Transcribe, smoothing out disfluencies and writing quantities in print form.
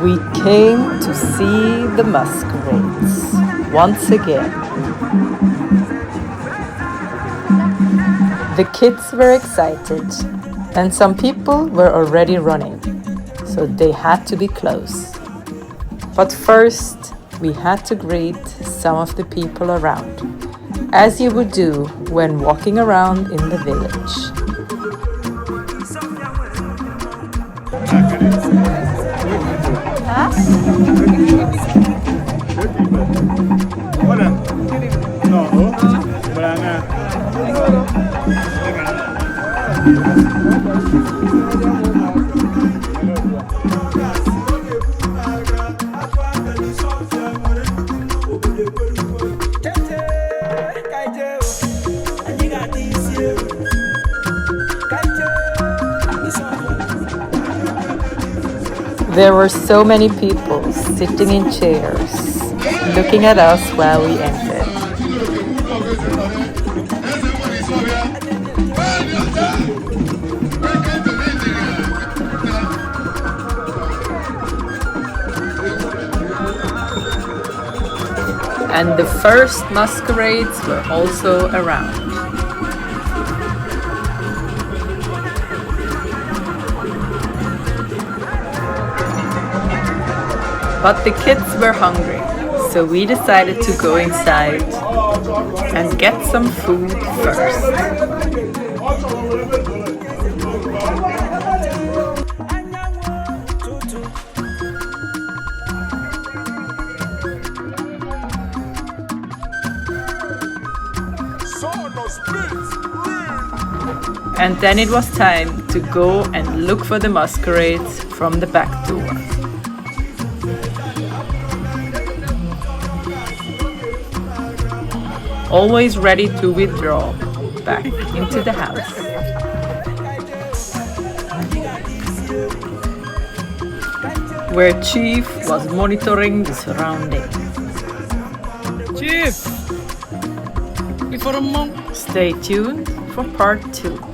We came to see the masquerades once again. The kids were excited, and some people were already running, so they had to be close. But first, we had to greet some of the people around, as you would do when walking around in the village. There were so many people sitting in chairs, looking at us while we entered. And the first masquerades were also around. But the kids were hungry, so we decided to go inside and get some food first. And then it was time to go and look for the masquerades from the back door. Always ready to withdraw back into the house. Where Chief was monitoring the surroundings. Chief! Before a month. Stay tuned for part 2.